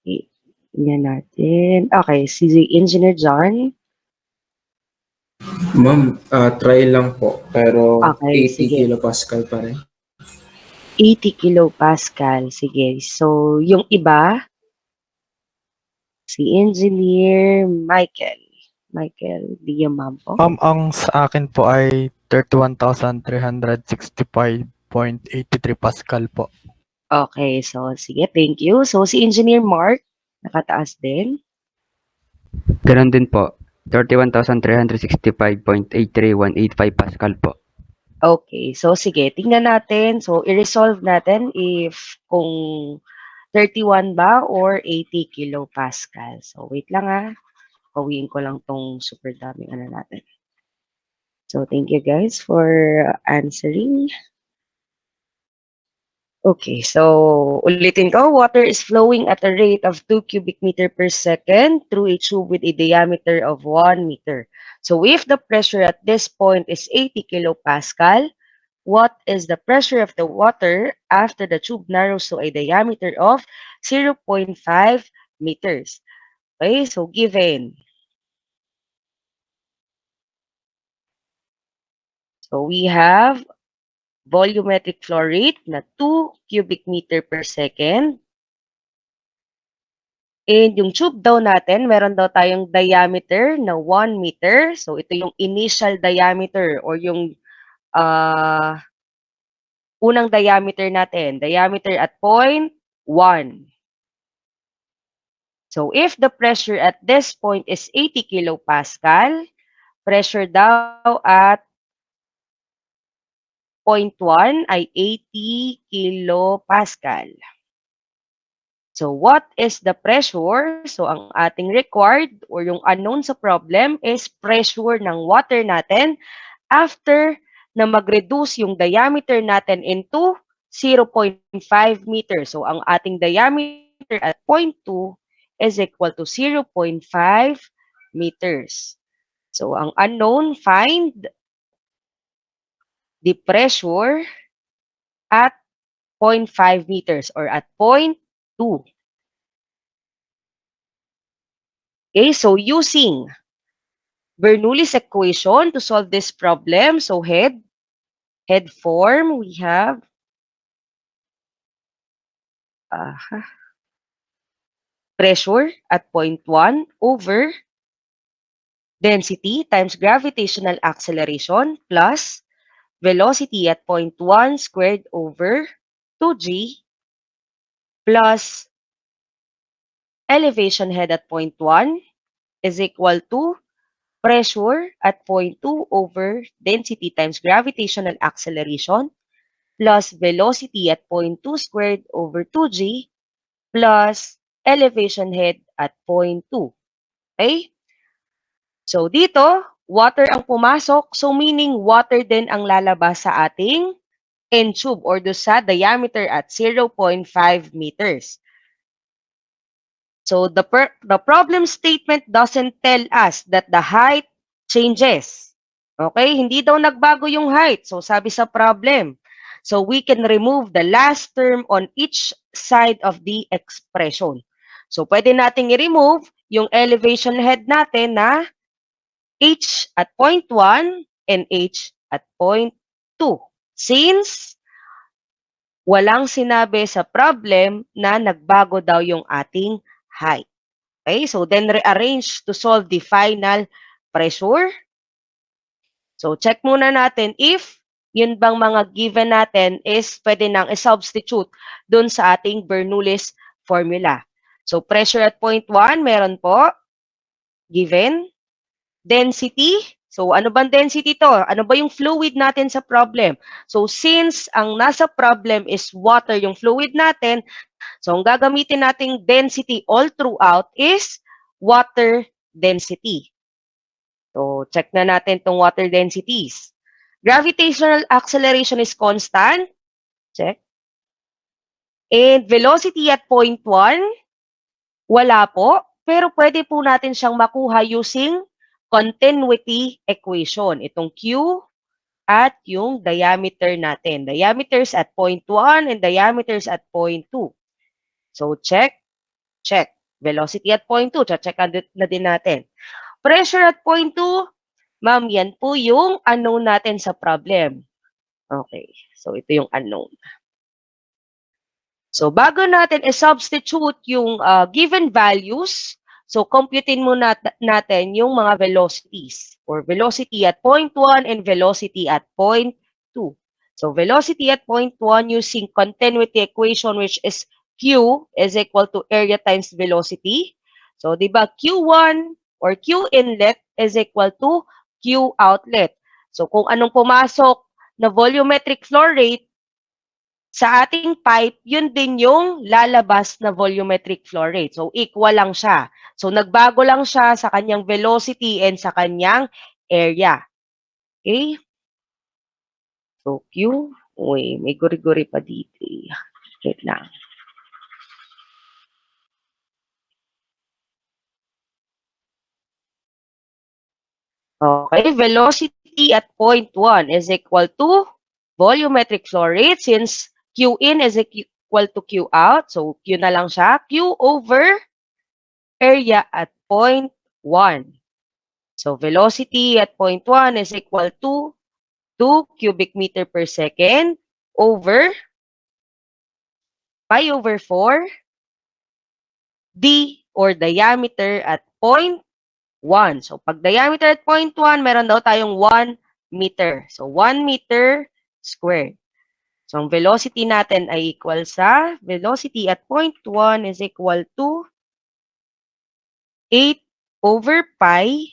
Tingnan natin. Okay, si Engineer John. Ma'am, try lang po, pero Okay, 80 sige. kilopascal pa rin. 80 kilopascal. Sige. So, yung iba, si Engineer Michael. Michael Diamampo. Ang sa akin po ay 31,365.83 Pascal po. Okay, so sige, thank you. So, si Engineer Mark, nakataas din. Ganon din po. 31,365.83185 Pascal po. Okay, so sige, tingnan natin. So, i-resolve natin if kung 31 ba or 80 kilopascal. So, wait lang Pawiin ko lang tong super daming natin. So, thank you guys for answering. Okay, so ulitin ko, water is flowing at a rate of 2 cubic meter per second through a tube with a diameter of 1 meter. So if the pressure at this point is 80 kilopascal, what is the pressure of the water after the tube narrows to a diameter of 0.5 meters? Okay, so given. So we have volumetric flow rate na 2 cubic meter per second. And yung tube daw natin, meron daw tayong diameter na 1 meter. So ito yung initial diameter or yung unang diameter natin. Diameter at point 1. So if the pressure at this point is 80 kilopascal, pressure daw at point 1 ay 80 kilopascal. So what is the pressure? So ang ating required or yung unknown sa problem is pressure ng water natin after na mag-reduce yung diameter natin into 0.5 meters. So ang ating diameter at point 2 is equal to 0.5 meters. So ang unknown, find the pressure at 0.5 meters or at point 2. Okay, so using Bernoulli's equation to solve this problem, so head form, we have pressure at point 1 over density times gravitational acceleration plus velocity at point 1 squared over 2g plus elevation head at point 1 is equal to pressure at point 2 over density times gravitational acceleration plus velocity at point 2 squared over 2g plus elevation head at point 2. Okay? So dito, water ang pumasok. So meaning water din ang lalabas sa ating end tube or do sa diameter at 0.5 meters. So the problem statement doesn't tell us that the height changes. Okay? Hindi daw nagbago yung height. So sabi sa problem. So we can remove the last term on each side of the expression. So pwede nating i-remove yung elevation head natin na h at point 1 and h at point 2. Since walang sinabi sa problem na nagbago daw yung ating height. Okay, so then rearrange to solve the final pressure. So check muna natin if yun bang mga given natin is pwede nang i-substitute dun sa ating Bernoulli's formula. So pressure at point 1, meron po. Given. Density. So ano bang density to? Ano ba yung fluid natin sa problem? So since ang nasa problem is water yung fluid natin, so ang gagamitin nating density all throughout is water density. So check na natin tong water densities. Gravitational acceleration is constant. Check. And velocity at point 1, wala po. Pero pwede po natin siyang makuha using continuity equation. Itong Q at yung diameter natin. Diameters at point 1 and diameters at point 2. So check. Check. Velocity at point 2, check na din natin. Pressure at point 2, ma'am, yan po yung unknown natin sa problem. Okay, so ito yung unknown. So bago natin i-substitute yung given values, so computein muna natin yung mga velocities or velocity at point 1 and velocity at point 2. So velocity at point 1 using continuity equation which is Q is equal to area times velocity. So di ba Q1 or Q inlet is equal to Q outlet. So kung anong pumasok na volumetric flow rate sa ating pipe, yun din yung lalabas na volumetric flow rate. So, equal lang siya. So, nagbago lang siya sa kanyang velocity and sa kanyang area. Okay? So, Q. Uy, may guri-guri pa dito. Wait lang. Okay, velocity at point 1 is equal to volumetric flow rate since Q in is equal to Q out. So, Q na lang siya. Q over area at point 1. So, velocity at point 1 is equal to 2 cubic meter per second over pi over 4 d or diameter at point 1. So, pag diameter at point 1, meron daw tayong 1 meter. So, 1 meter squared. So, ang velocity natin ay equal sa velocity at point 1 is equal to 8 over pi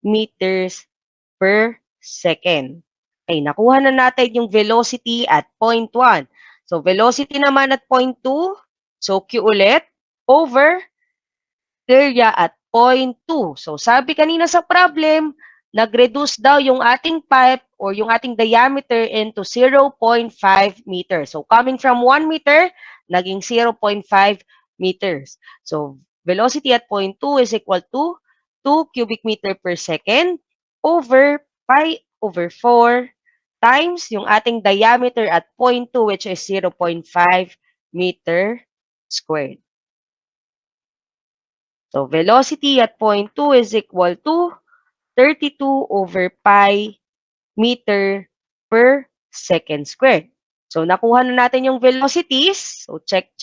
meters per second. Okay, nakuha na natin yung velocity at point 1. So, velocity naman at point 2, so Q ulit, over area at point 2. So, sabi kanina sa problem, nag-reduce daw yung ating pipe or yung ating diameter into 0.5 meters. So, coming from 1 meter, naging 0.5 meters. So, velocity at point 2 is equal to 2 cubic meter per second over pi over 4 times yung ating diameter at point 2 which is 0.5 meter squared. So, velocity at point 2 is equal to 32 over pi meter per second squared. So, nakuha na natin yung velocities. So, check.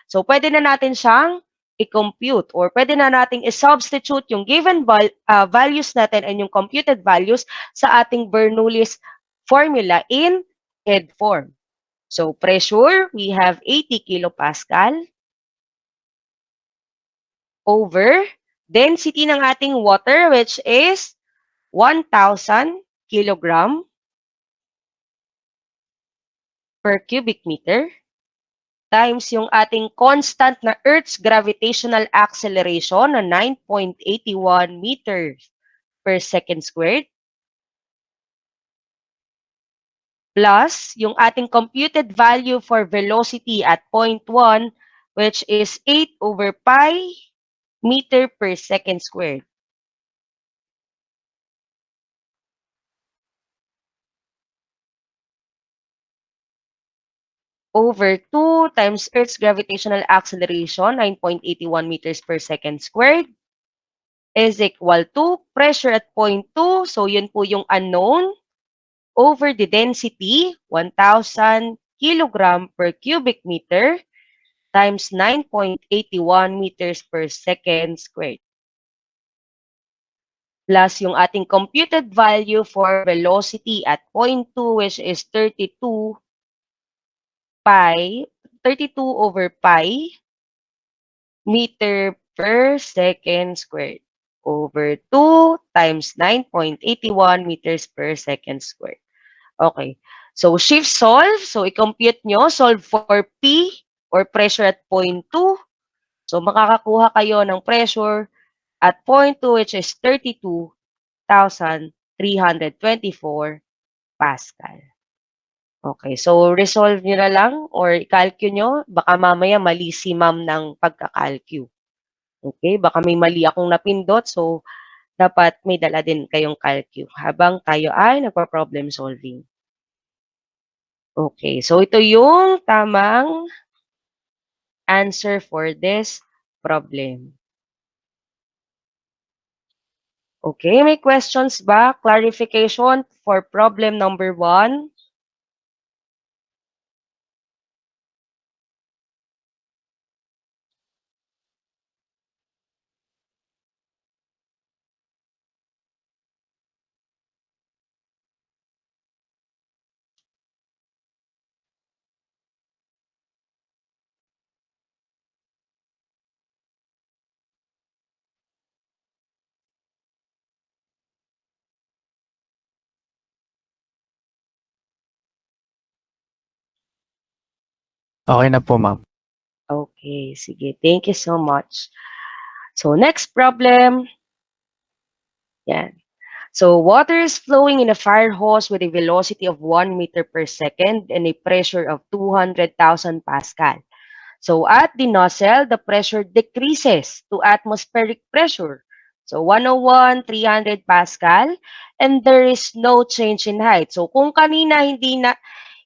So, pwede na natin siyang i-compute or pwede na nating i-substitute yung given values natin and yung computed values sa ating Bernoulli's formula in head form. So, pressure, we have 80 kilopascal over density ng ating water which is 1,000 kilogram per cubic meter times yung ating constant na Earth's gravitational acceleration na 9.81 meters per second squared plus yung ating computed value for velocity at point 1 which is 8 over pi meter per second squared. Over 2 times Earth's gravitational acceleration, 9.81 meters per second squared, is equal to pressure at point 2. So, yun po yung unknown over the density, 1,000 kilogram per cubic meter times 9.81 meters per second squared. Plus yung ating computed value for velocity at point 2 which is 32 over pi meter per second squared over 2 times 9.81 meters per second squared. Okay. So, shift solve. So, i-compute nyo. Solve for P or pressure at point 2. So, makakakuha kayo ng pressure at point 2 which is 32,324 Pascal. Okay, so resolve nyo na lang or i-calculate nyo. Baka mamaya mali si ma'am ng pagka-calculate. Okay, baka may mali akong napindot. So, dapat may dala din kayong calculate habang tayo ay nagpa-problem solving. Okay, so ito yung tamang answer for this problem. Okay, may questions ba? Clarification for problem number 1? Okay na po, ma'am. Okay, sige. Thank you so much. So, next problem. Yan. So, water is flowing in a fire hose with a velocity of 1 meter per second and a pressure of 200,000 Pascal. So, at the nozzle, the pressure decreases to atmospheric pressure. So, 101, 300 Pascal, and there is no change in height. So, kung kanina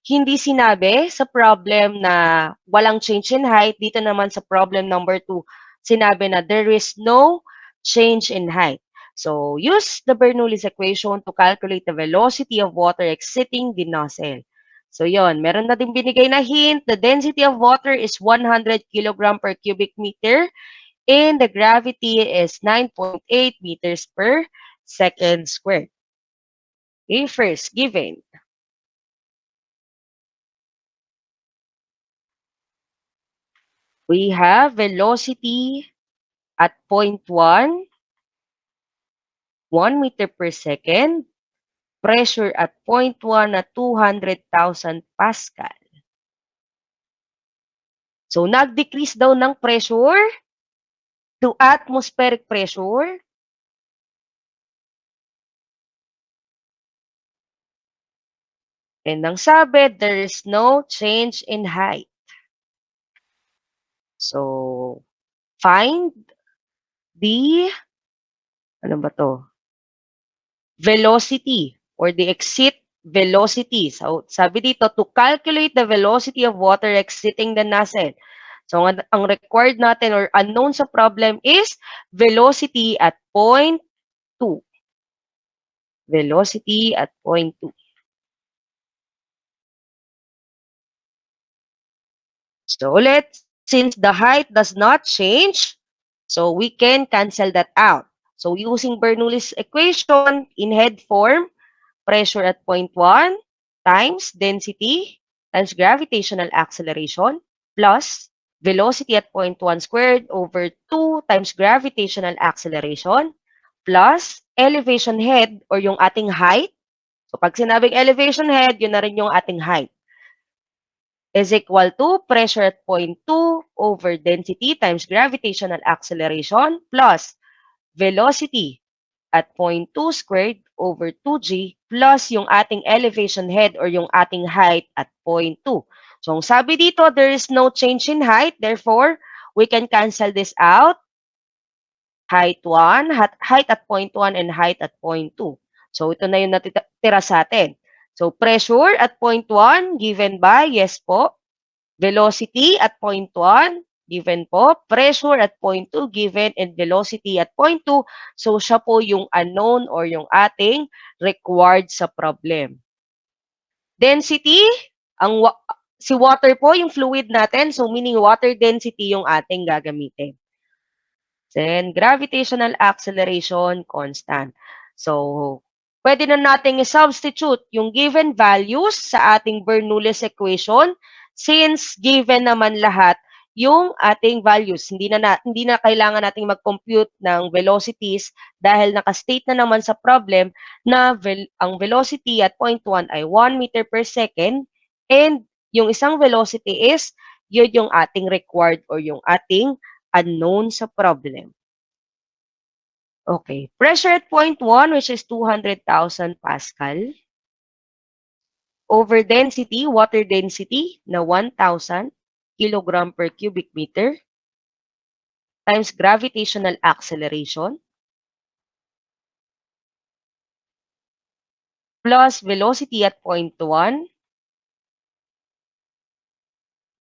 hindi sinabi sa problem na walang change in height, dito naman sa problem number 2, sinabi na there is no change in height. So, use the Bernoulli's equation to calculate the velocity of water exiting the nozzle. So, yon, meron na din binigay na hint. The density of water is 100 kilogram per cubic meter and the gravity is 9.8 meters per second squared. Okay, first, given. We have velocity at point 1 meter per second, pressure at point 1 at 200,000 Pascal. So, nag-decrease daw ng pressure to atmospheric pressure. And ang sabi, there is no change in height. So, find the, ano ba to? Velocity or the exit velocity. So, sabi dito, to calculate the velocity of water exiting the nozzle. So, ang required natin or unknown sa problem is velocity at point 2. Velocity at point 2. So, since the height does not change, so we can cancel that out. So, using Bernoulli's equation in head form, pressure at point 1 times density times gravitational acceleration plus velocity at point 1 squared over 2 times gravitational acceleration plus elevation head or yung ating height. So, pag sinabing elevation head, yun na rin yung ating height. Is equal to pressure at point 2 over density times gravitational acceleration plus velocity at point 2 squared over 2g plus yung ating elevation head or yung ating height at point 2. So, ang sabi dito, there is no change in height. Therefore, we can cancel this out. Height 1, height at point 1 and height at point 2. So, ito na yung natitira sa atin. So, pressure at point 1 given by, yes po, velocity at point 1 given po, pressure at point 2 given, and velocity at point 2. So, siya po yung unknown or yung ating required sa problem. Density, si water po yung fluid natin. So, meaning water density yung ating gagamitin. Then, gravitational acceleration, constant. So, pwede na nating i-substitute yung given values sa ating Bernoulli's equation since given naman lahat yung ating values. Hindi na kailangan nating mag-compute ng velocities dahil naka-state na naman sa problem na ang velocity at point 1 ay 1 meter per second and yung isang velocity is yun yung ating required or yung ating unknown sa problem. Okay. Pressure at point 1, which is 200,000 Pascal, over density, water density, na 1,000 kilogram per cubic meter, times gravitational acceleration, plus velocity at point 1,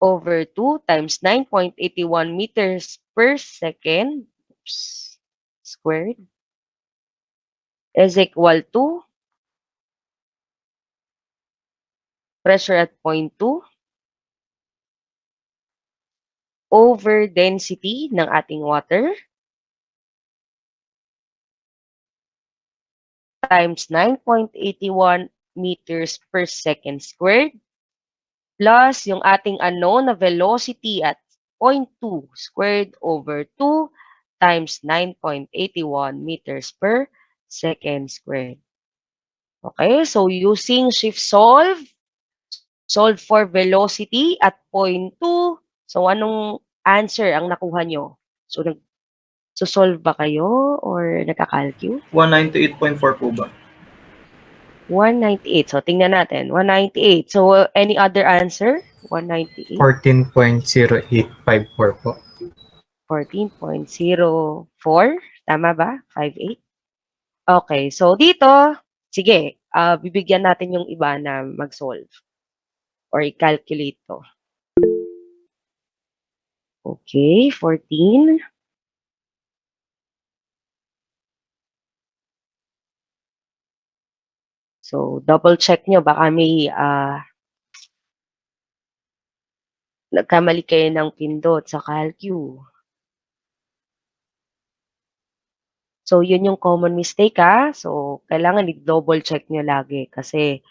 over 2 times 9.81 meters per second squared is equal to pressure at point 2 over density ng ating water times 9.81 meters per second squared plus yung ating unknown na velocity at point 2 squared over 2 times 9.81 meters per second squared. Okay, so using shift solve for velocity at point 2. So, anong answer ang nakuha nyo? So, solve ba kayo or nagkakalcule? 198.4 po ba? 198. So, tingnan natin. 198. So, any other answer? 198. 14.0854 po. 14.04. Tama ba? 58? Okay. So, dito, sige, bibigyan natin yung iba na mag-solve or i-calculate to. Okay, 14. So, double check nyo. Baka may nagkamali kayo ng pindot sa calcu. So, yun yung common mistake ha. So, kailangan i-double check nyo lagi. Kasi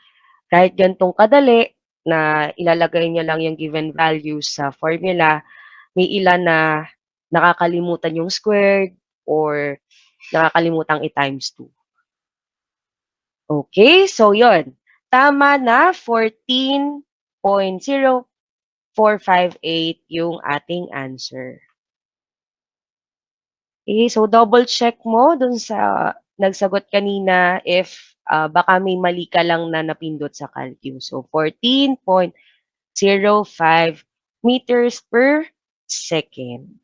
kahit gantong kadali na ilalagay nyo lang yung given values sa formula, may ilan na nakakalimutan yung squared or nakakalimutan i-times 2. Okay, so yun. Tama na 14.0458 yung ating answer. Okay, so double check mo dun sa nagsagot kanina if baka may mali ka lang na napindot sa calcu. So 14.05 meters per second.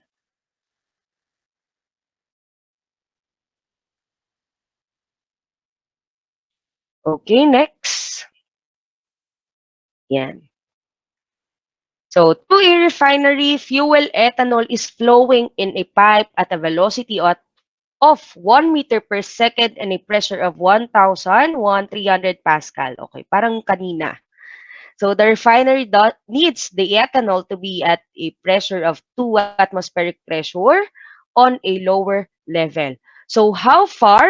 Okay, next. Yan. So, to a refinery, fuel ethanol is flowing in a pipe at a velocity of 1 meter per second and a pressure of 1,300 Pascal. Okay, parang kanina. So, the refinery needs the ethanol to be at a pressure of 2 atmospheric pressure on a lower level. So, how far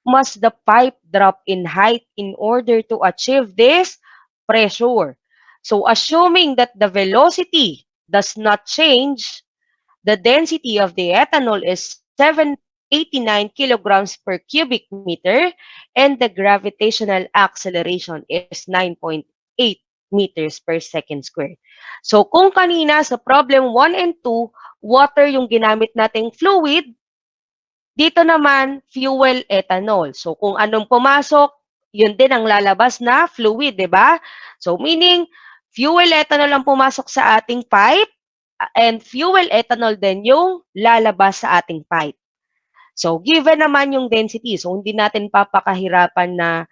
must the pipe drop in height in order to achieve this pressure? So, assuming that the velocity does not change, the density of the ethanol is 789 kilograms per cubic meter, and the gravitational acceleration is 9.8 meters per second squared. So, kung kanina sa problem 1 and 2, water yung ginamit nating fluid, dito naman, fuel ethanol. So, kung anong pumasok, yun din ang lalabas na fluid, di ba? So, meaning, fuel ethanol ang pumasok sa ating pipe and fuel ethanol din yung lalabas sa ating pipe. So, given naman yung density, so hindi natin papakahirapan na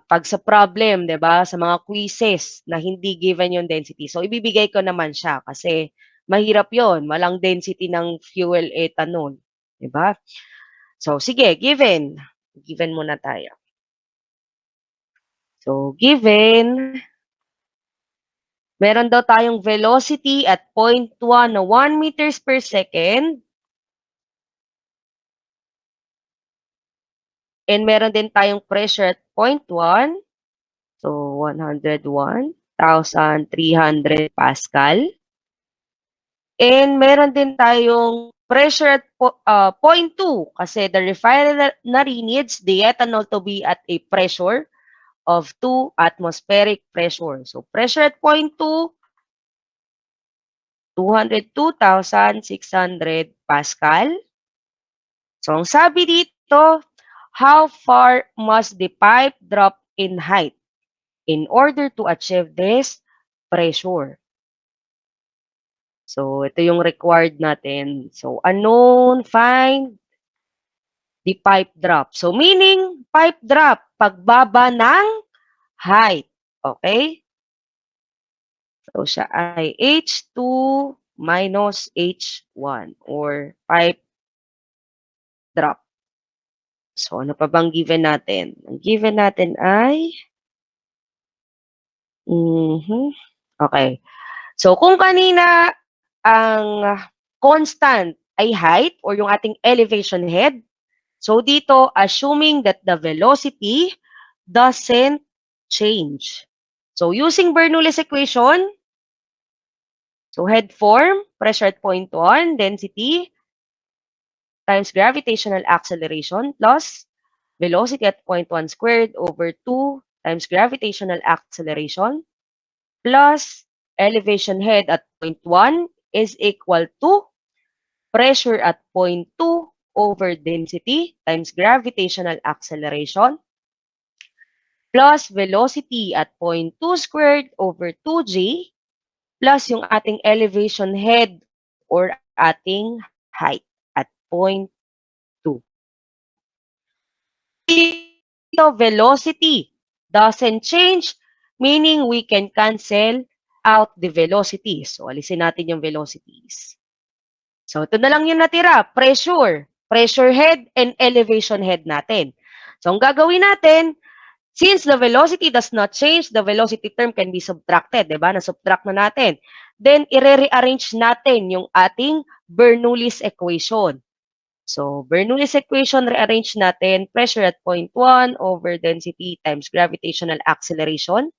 pag sa problem, di ba, sa mga quizzes na hindi given yung density. So, ibibigay ko naman siya kasi mahirap yon, walang density ng fuel ethanol. Di ba? So, sige, given. Given muna tayo. So, given, meron daw tayong velocity at point 1 na 1 meters per second. And meron din tayong pressure at point 1. So, 101,300 Pascal. And meron din tayong pressure at point 2 kasi the refinery needs the ethanol to be at a pressure of 2 atmospheric pressure. So, pressure at point 2, 202,600 Pascal. So, ang sabi dito, how far must the pipe drop in height in order to achieve this pressure? So, ito yung required natin. So, unknown, find the pipe drop. So, meaning, pipe drop, pagbaba ng height. Okay? So, siya ay H2 minus H1 or pipe drop. So, ano pa bang given natin? Ang given natin ay okay. So, kung kanina ang constant ay height or yung ating elevation head, so dito, assuming that the velocity doesn't change. So, using Bernoulli's equation, so head form, pressure at point 1, density, times gravitational acceleration plus velocity at point 1 squared over 2 times gravitational acceleration plus elevation head at point 1 is equal to pressure at point 2 over density times gravitational acceleration plus velocity at point 2 squared over 2g plus yung ating elevation head or ating height at point 2. Dito, velocity doesn't change, meaning we can cancel out the velocities. So, alisin natin yung velocities. So, ito na lang yung natira, pressure head, and elevation head natin. So, ang gagawin natin, since the velocity does not change, the velocity term can be subtracted, di ba? Na-subtract na natin. Then, i-rearrange natin yung ating Bernoulli's equation. So, Bernoulli's equation, rearrange natin, pressure at point 1 over density times gravitational acceleration.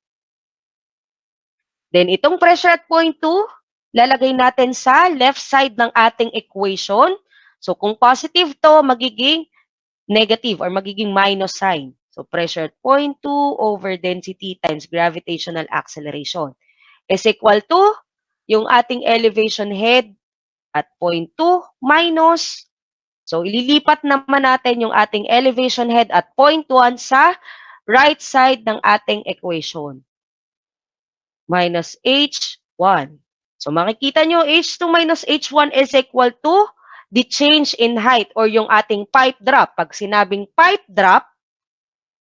Then, itong pressure at point 2, lalagay natin sa left side ng ating equation. So, kung positive to, magiging negative or magiging minus sign. So, pressure at point 2 over density times gravitational acceleration is equal to yung ating elevation head at point 2 minus. So, ililipat naman natin yung ating elevation head at point 1 sa right side ng ating equation. Minus H1. So, makikita nyo, H2 minus H1 is equal to the change in height or yung ating pipe drop. Pag sinabing pipe drop,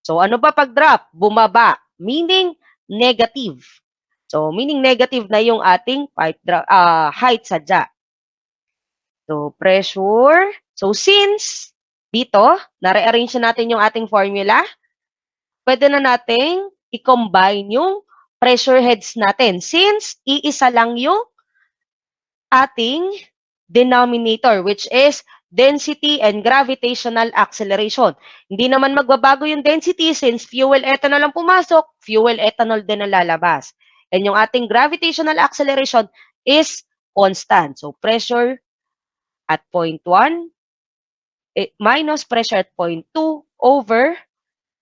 so ano ba pag drop? Bumaba. Meaning negative. So, meaning negative na yung ating pipe drop, height sadya. So, pressure. So, since dito, na-rearrange na natin yung ating formula, pwede na nating i-combine yung pressure heads natin since iisa lang yung ating denominator which is density and gravitational acceleration. Hindi naman magbabago yung density since fuel ethanol ang pumasok, fuel ethanol din ang lalabas. And yung ating gravitational acceleration is constant. So, pressure at point 1 minus pressure at point 2 over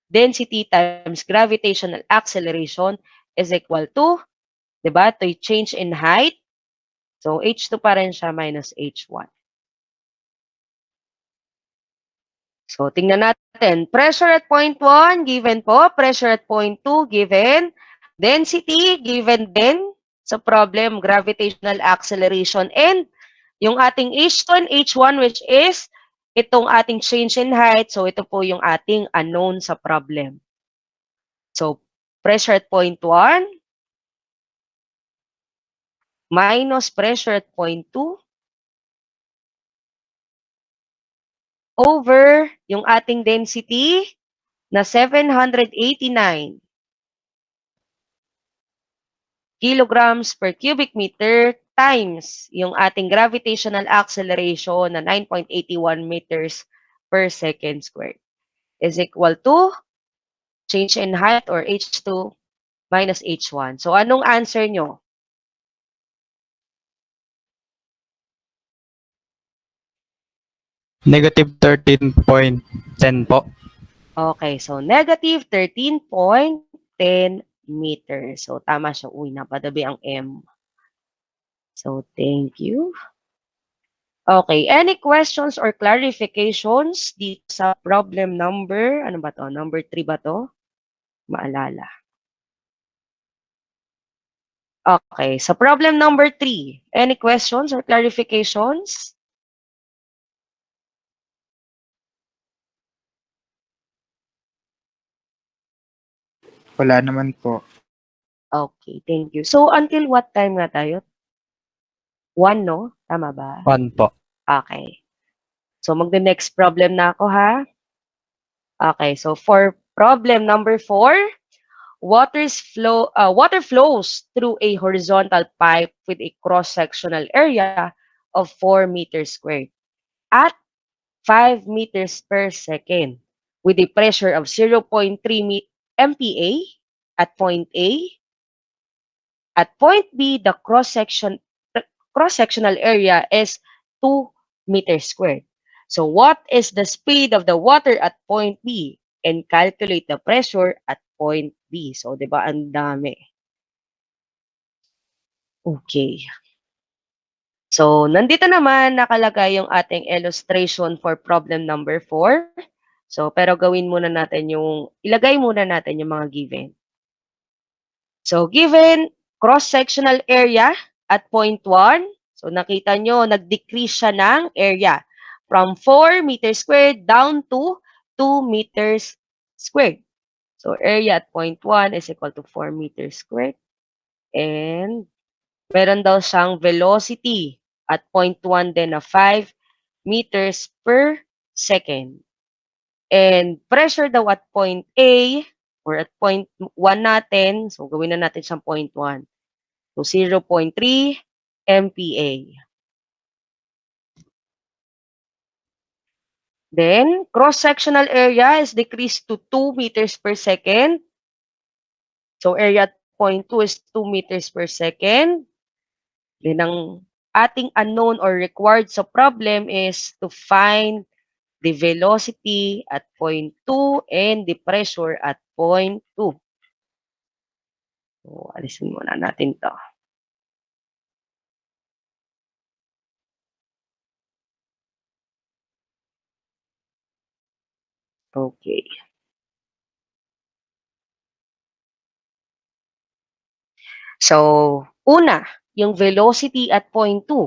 density times gravitational acceleration is equal to, di ba, to change in height. So, H2 pa rin siya minus H1. So, tingnan natin. Pressure at point 1, given po. Pressure at point 2, given. Density, given din sa problem, gravitational acceleration. And yung ating H2 and H1, which is itong ating change in height. So, ito po yung ating unknown sa problem. So, pressure at point 1 minus pressure at point 2 over yung ating density na 789 kilograms per cubic meter times yung ating gravitational acceleration na 9.81 meters per second squared is equal to change in height or H2 minus H1. So, anong answer nyo? Negative 13.10 po. Okay, so negative 13.10 meters. So, tama siya. Uy, napadabi ang M. So, thank you. Okay, any questions or clarifications dito sa problem number, ano ba to? Number 3 ba to? Maalala. Okay, sa problem number 3, any questions or clarifications? Wala naman po. Okay, thank you. So, until what time nga tayo? 1, no? Tama ba? 1 po. Okay. So, magde-next problem na ako, ha? Okay, so for problem number 4, water flows through a horizontal pipe with a cross-sectional area of 4 meters squared at 5 meters per second with a pressure of 0.3 MPa at point A. At point B, the cross-sectional area is 2 meters squared. So what is the speed of the water at point B? And calculate the pressure at point B. So, di ba, ang dami. Okay. So, nandito naman nakalagay yung ating illustration for problem number 4. So, pero gawin muna natin ilagay muna natin yung mga given. So, given cross-sectional area at point 1. So, nakita nyo, nag-decrease siya ng area from 4 meters squared down to 2 meters squared. So, area at point 1 is equal to 4 meters squared. And, meron daw siyang velocity at point 1 din na 5 meters per second. And pressure daw at point A or at point 1 natin, so gawin na natin siyang point 1. So 0.3 MPa. Then, cross-sectional area is decreased to 2 meters per second. So area at point 2 is 2 meters per second. Then ang ating unknown or required sa problem is to find the velocity at point 2 and the pressure at point 2. So, alisin muna natin to. Okay. So, una, yung velocity at point 2.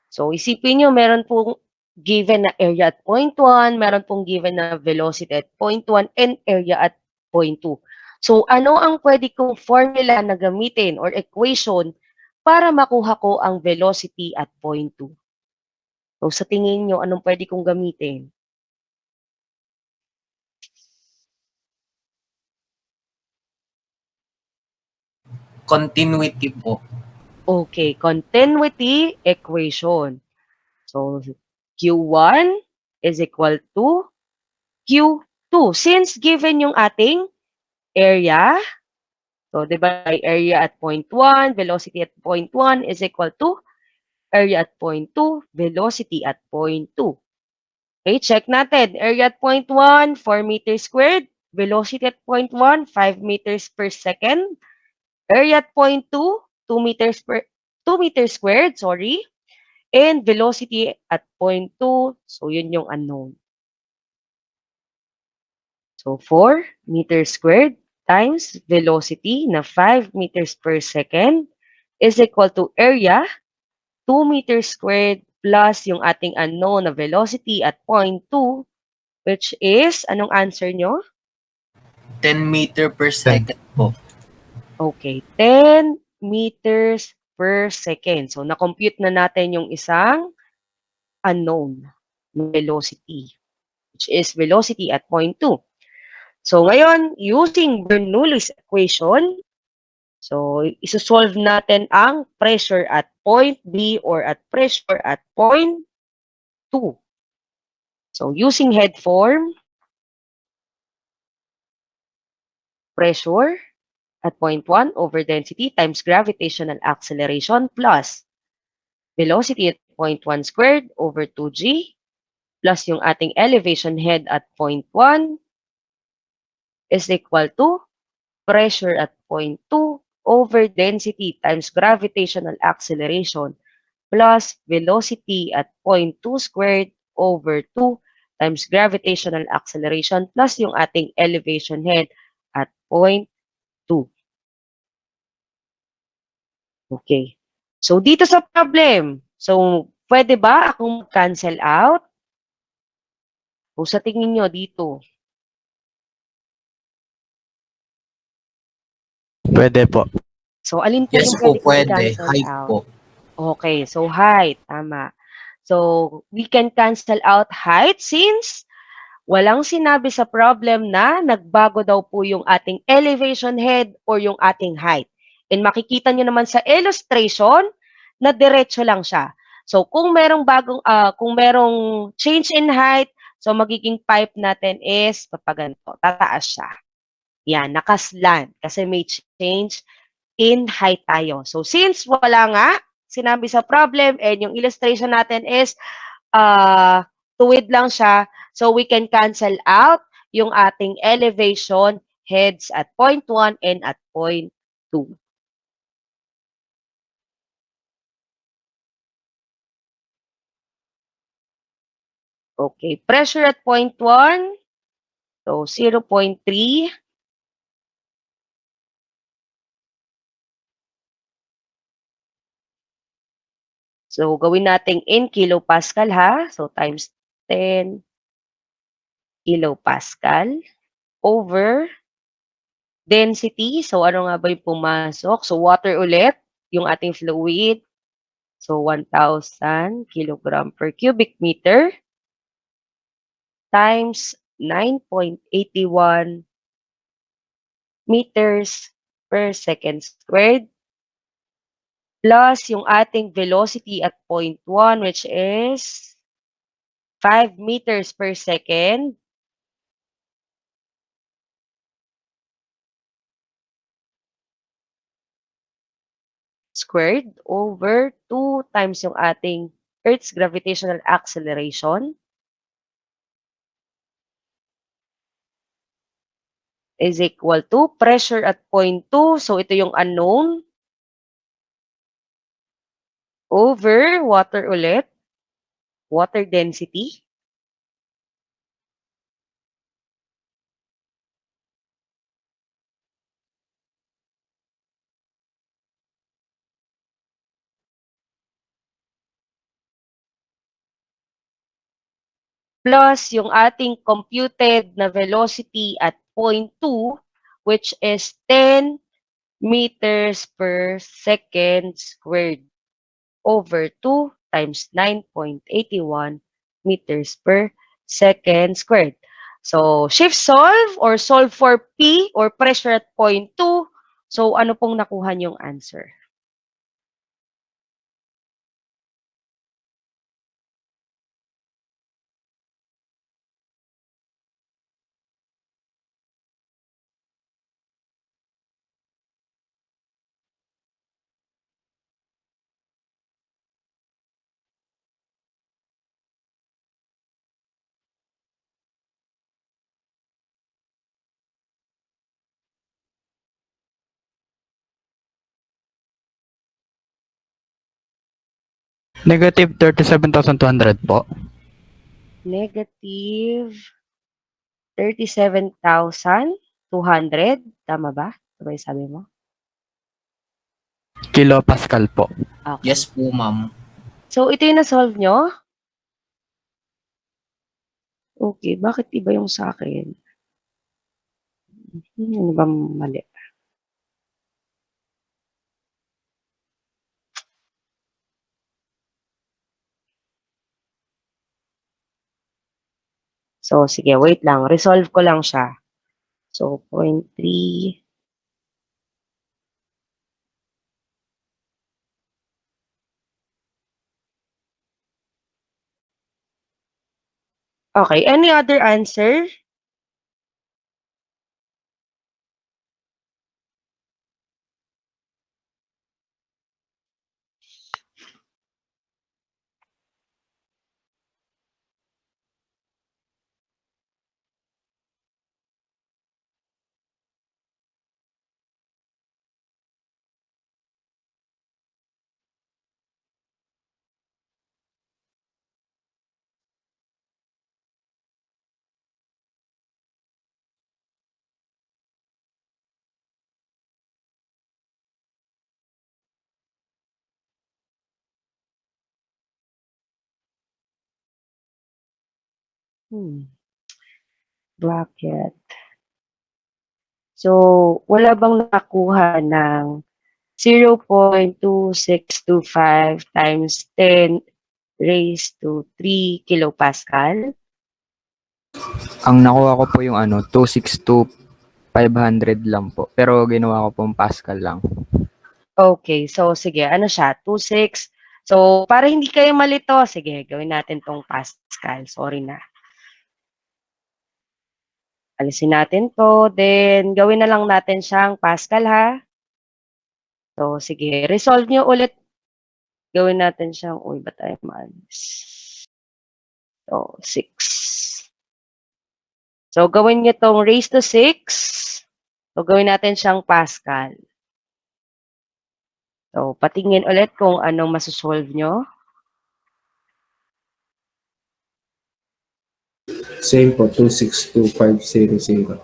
So, isipin nyo, meron pong given na area at point 1, meron pong given na velocity at point 1, and area at point 2. So, ano ang pwede kong formula na gamitin or equation para makuha ko ang velocity at point 2? So, sa tingin nyo, anong pwede kong gamitin? Continuity po. Okay, continuity equation. So, Q1 is equal to Q2. Since given yung ating area, so, di ba, area at point 1, velocity at point 1 is equal to area at point 2, velocity at point 2. Okay, check natin. Area at point 1, 4 meters squared. Velocity at point 1, 5 meters per second. Area at point 2, 2 meters squared, sorry. And velocity at point 2, so yun yung unknown. So 4 meters squared times velocity na 5 meters per second is equal to area 2 meters squared plus yung ating unknown na velocity at point 2, which is, anong answer nyo? 10 meter per second po. Okay, 10 meters per second. So, na-compute na natin yung isang unknown velocity, which is velocity at point 2. So, ngayon, using Bernoulli's equation, so, isosolve natin ang pressure at point B or at pressure at point 2. So, using head form, pressure at point 1 over density times gravitational acceleration plus velocity at point 1 squared over 2g plus yung ating elevation head at point 1 is equal to pressure at point 2 over density times gravitational acceleration plus velocity at point 2 squared over 2 times gravitational acceleration plus yung ating elevation head at point 2. Okay. So, dito sa problem, so, pwede ba akong cancel out? O sa tingin nyo dito? Pwede po. So, alin po Yes yung po, pwede kong pwede. i-cancel Height out? po. Okay, so height, tama. So, we can cancel out height since walang sinabi sa problem na nagbago daw po yung ating elevation head or yung ating height. And makikita nyo naman sa illustration na diretso lang siya. So, kung kung merong change in height, so magiging pipe natin is papaganto, tataas siya. Yan, nakaslant kasi may change in height tayo. So, since wala nga sinabi sa problem and yung illustration natin is tuwid lang siya, so we can cancel out yung ating elevation heads at point 1 and at point 2. Okay, pressure at point 1, so 0.3. So, gawin natin in kilopascal ha. So, times 10 kilopascal over density. So, ano nga ba yung pumasok? So, water ulit, yung ating fluid. So, 1,000 kilogram per cubic meter times 9.81 meters per second squared plus yung ating velocity at point 1 which is 5 meters per second squared over 2 times yung ating Earth's gravitational acceleration is equal to pressure at point 2. So, ito yung unknown over water ulit, water density. Plus yung ating computed na velocity at point 2, which is 10 meters per second squared over 2 times 9.81 meters per second squared. So, shift solve or solve for P or pressure at point 2. So, ano pong nakuha niyong answer? Negative 37,200 po. Negative 37,200. Tama ba? Ito ba yung sabi mo? Kilopascal po. Okay. Yes po, ma'am. So, ito yung na-solve nyo? Okay, bakit iba yung sa akin? Ano ba mali? So, sige, wait lang. Resolve ko lang siya. So, 0.3. Okay, any other answer? Bracket. So, wala bang nakuha ng 0.2625 times 10 raised to 3 kilopascal. Ang nakuha ko po yung 262,500 lang po. Pero ginawa ko pong Pascal lang. Okay, so sige, ano siya? 26. So, para hindi kayo malito, sige, gawin natin tong Pascal. Sorry na. Alisin natin to. Then, gawin na lang natin siyang Pascal, ha? So, sige, resolve nyo ulit. Gawin natin siyang, uy, ba tayo maalis? So, 6. So, gawin nyo tong raised to 6. So, gawin natin siyang Pascal. So, patingin ulit kung anong masosolve nyo. Same po, 262500.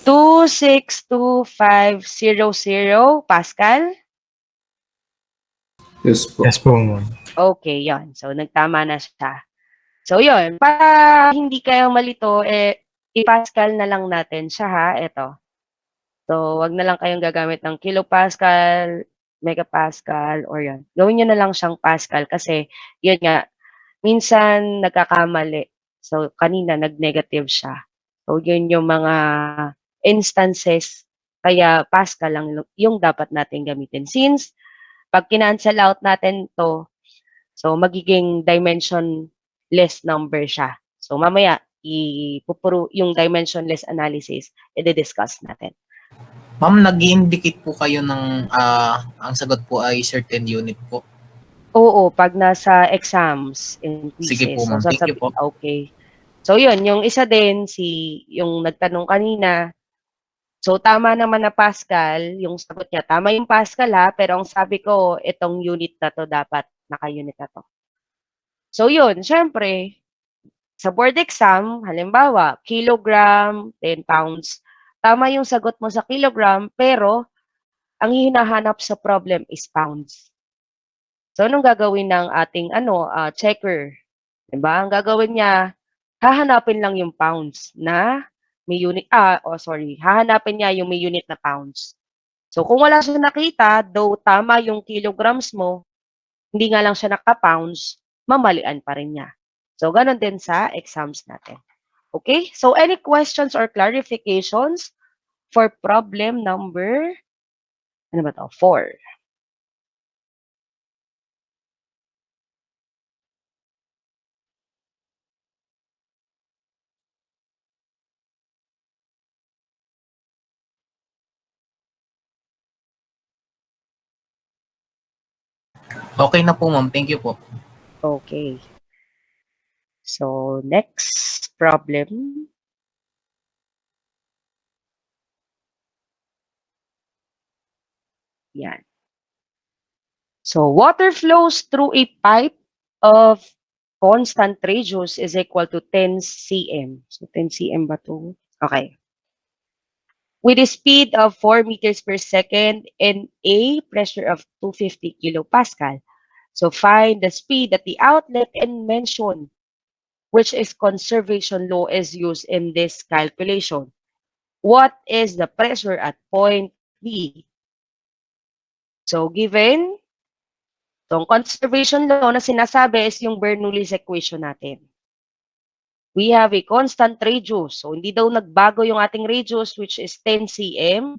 262500 Pascal. Yes po. Yes po, ma'am. Okay, yon. So, nagtama na siya. So, yon. Para hindi kayo malito, i-Pascal na lang natin siya, ha? Ito. So, wag na lang kayong gagamit ng kilopascal, megapascal, or yon. Gawin nyo na lang siyang Pascal kasi, yun nga, minsan nagkakamali. So, kanina nag-negative siya. So, yun yung mga instances, kaya Pascal lang yung dapat natin gamitin. Since, pag kinancel out natin to, so magiging dimensionless number siya. So, mamaya, yung dimensionless analysis, i-discuss natin. Ma'am, nag-indicate po kayo ng ang sagot po ay certain unit po. Oo, pag nasa exams and quizzes. Sige po, ma'am. So, Thank you po. okay. So, yun. Yung isa din, yung nagtanong kanina, so, tama naman na Pascal, yung sagot niya. Tama yung Pascal, ha? Pero ang sabi ko, itong unit na to, dapat naka-unit na to. So, yun. Syempre, sa board exam, halimbawa, kilogram, 10 pounds. Tama yung sagot mo sa kilogram, pero ang hinahanap sa problem is pounds. So, anong gagawin ng ating checker? Diba? Ang gagawin niya, hahanapin lang yung pounds na may unit, hahanapin niya yung may unit na pounds. So, kung wala siya nakita, though tama yung kilograms mo, hindi nga lang siya naka-pounds, mamalian pa rin niya. So, ganun din sa exams natin. Okay? So, any questions or clarifications for problem number, 4? Okay na po, ma'am. Thank you po. Okay. So, next problem. Yan. So, water flows through a pipe of constant radius is equal to 10 cm. So, 10 cm ba to? Okay. With a speed of 4 meters per second and a pressure of 250 kilopascal. So, find the speed at the outlet and mention which is conservation law is used in this calculation. What is the pressure at point B? So, given, itong conservation law na sinasabi is yung Bernoulli's equation natin. We have a constant radius. So, hindi daw nagbago yung ating radius, which is 10 cm.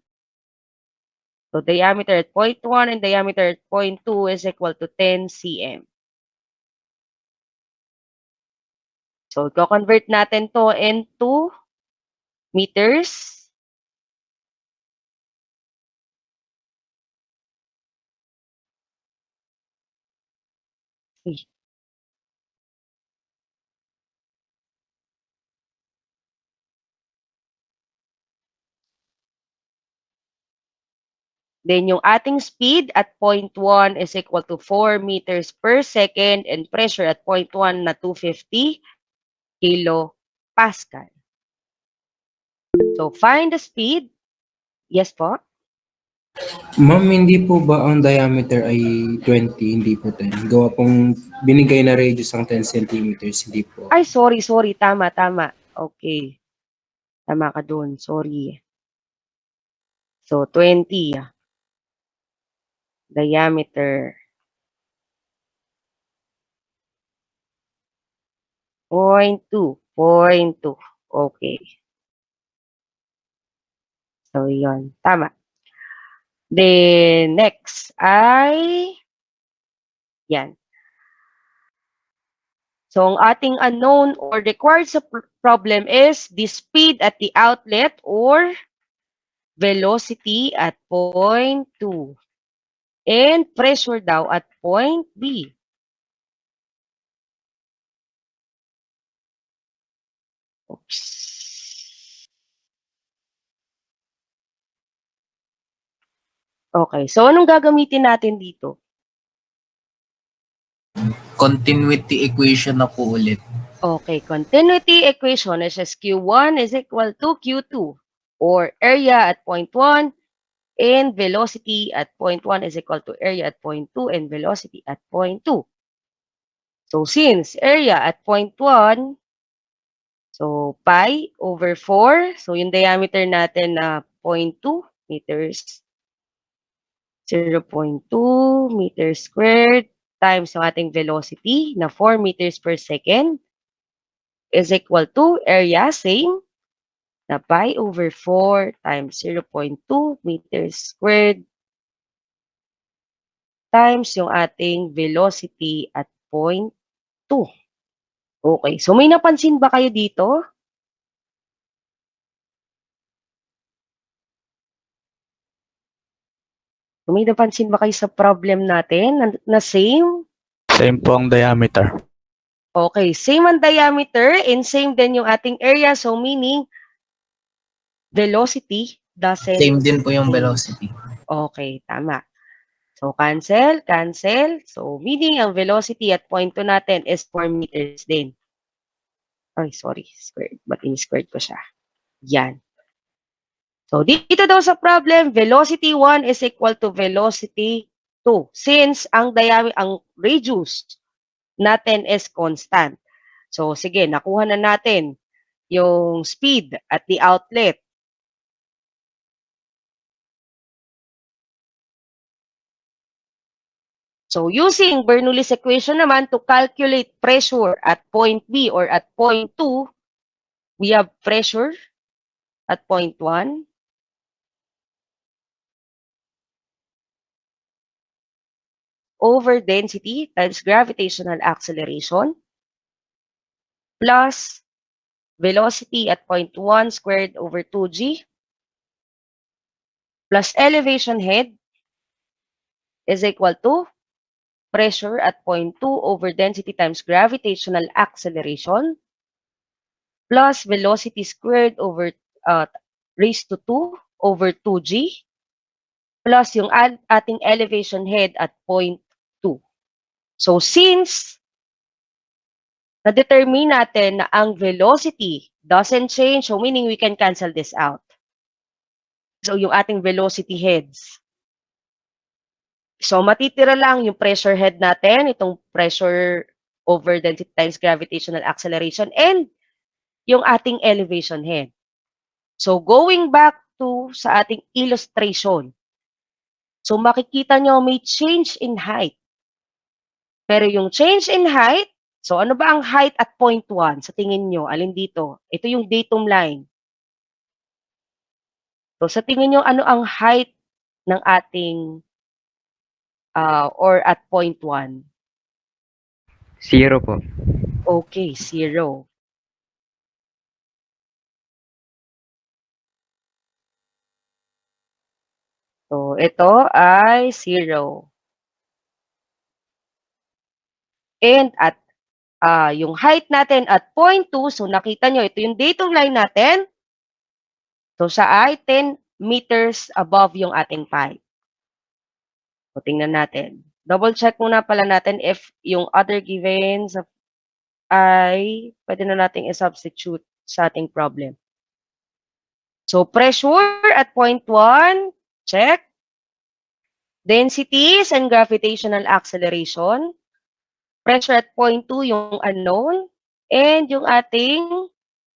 So, diameter at point 1 and diameter at point 2 is equal to 10 cm. So, i-convert natin to into meters. Then, yung ating speed at point 1 is equal to 4 meters per second and pressure at point 1 na 250 kilopascal. So, find the speed. Yes po? Ma'am, hindi po ba ang diameter ay 20, hindi po 10? Gawa pong binigay na radius ang 10 centimeters, hindi po. Ay, sorry. Tama. Okay. Tama ka dun. Sorry. So, 20. diameter. 0.2. Okay. So, yun. Tama. Then, next ay, yan. So, ang ating unknown or required sa problem is the speed at the outlet or velocity at point 2 and pressure daw at point B. Oops. Okay, so anong gagamitin natin dito? Continuity equation na po ulit. Okay, continuity equation is Q1 is equal to Q2 or area at point 1 and velocity at point 1 is equal to area at point 2 and velocity at point 2. So, since area at point 1, so pi over 4, so yung diameter natin na 0.2 meters, 0.2 meters squared times yung ating velocity na 4 meters per second is equal to area, same, na pi over 4 times 0.2 meters squared times yung ating velocity at point 2. Okay, so may napansin ba kayo dito? May napansin ba kayo sa problem natin na same? Same po ang diameter. Okay, same ang diameter and same din yung ating area. So, meaning, velocity doesn't Same din po yung change. velocity. Okay, tama. So, cancel, cancel. So, meaning, ang velocity at point 2 natin is 4 meters din. Ay, sorry, squared. Ba't in-squared ko siya? Yan. So, dito daw sa problem, velocity 1 is equal to velocity 2. Since ang radius natin is constant. So, sige, nakuha na natin yung speed at the outlet. So, using Bernoulli's equation naman to calculate pressure at point B or at point 2, we have pressure at point 1 over density times gravitational acceleration plus velocity at point 1 squared over 2g plus elevation head is equal to pressure at point 2 over density times gravitational acceleration plus velocity squared over raised to 2 over 2g plus yung ating elevation head at point 2. So, since na-determine natin na ang velocity doesn't change, so meaning we can cancel this out. So, yung ating velocity heads. So, matitira lang yung pressure head natin, itong pressure over density times gravitational acceleration, and yung ating elevation head. So, going back to sa ating illustration. So, makikita nyo may change in height. Pero yung change in height, so ano ba ang height at point 1? Sa tingin nyo, alin dito? Ito yung datum line. So, sa tingin nyo, ano ang height ng ating or at point 1? 0 po. Okay, 0. So, ito ay 0. And at yung height natin at point 2, so nakita nyo, ito yung datum line natin. So, siya ay 10 meters above yung ating pipe. So, tingnan natin. Double check muna pala natin if yung other givens ay pwede na nating i-substitute sa ating problem. So, pressure at point 1, check. Densities and gravitational acceleration. Pressure at point 2, yung unknown. And yung ating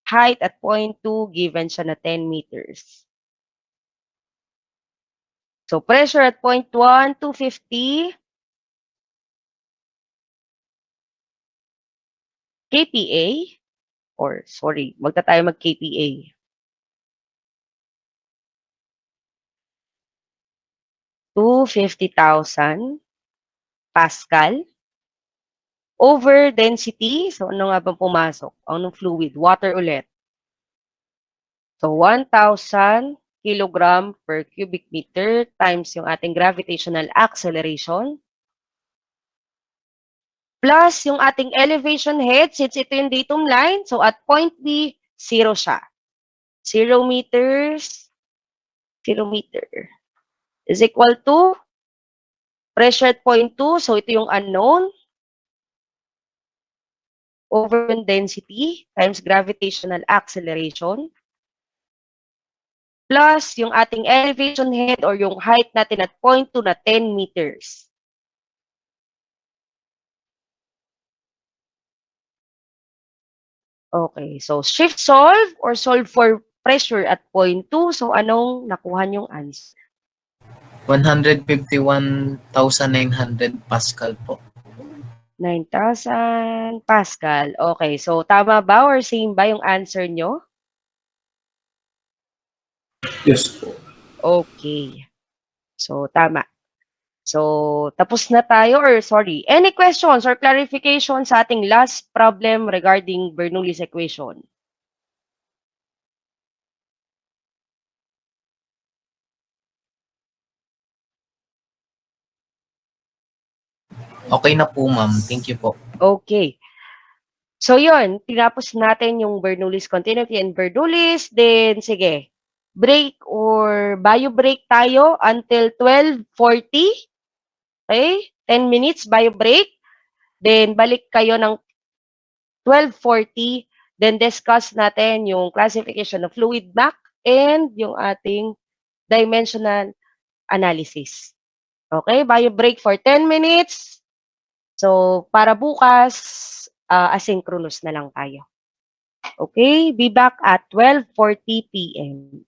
height at point 2, given siya na 10 meters. So, pressure at point 1, 250 kPa, or sorry, tayo mag-kPa. To 50,000 Pascal over density. So, ano nga bang pumasok? Anong fluid? Water ulit. So, 1,000 kilogram per cubic meter times yung ating gravitational acceleration plus yung ating elevation head since ito yung datum line. So, at point B, 0 siya. 0 meters, 0 meter is equal to pressure at point 2. So, ito yung unknown over density times gravitational acceleration plus yung ating elevation head or yung height natin at point 2 na 10 meters. Okay, so shift solve or solve for pressure at point 2. So, anong nakuha yung answer? 151,900 Pascal po. 9,000 Pascal. Okay, so tama ba or same ba yung answer nyo? Yes po. Okay. So, tama. So, tapos na tayo or sorry, any questions or clarification sa ating last problem regarding Bernoulli's equation? Okay na po, ma'am. Thank you po. Okay. So, yun. Tinapos natin yung Bernoulli's continuity and Bernoulli's. Then, sige. Break or bio break tayo until 12:40. Okay? 10 minutes bio break. Then, balik kayo ng 12:40. Then, discuss natin yung classification of fluid map and yung ating dimensional analysis. Okay? Bio break for 10 minutes. So, para bukas, asynchronous na lang tayo. Okay? Be back at 12:40 p.m.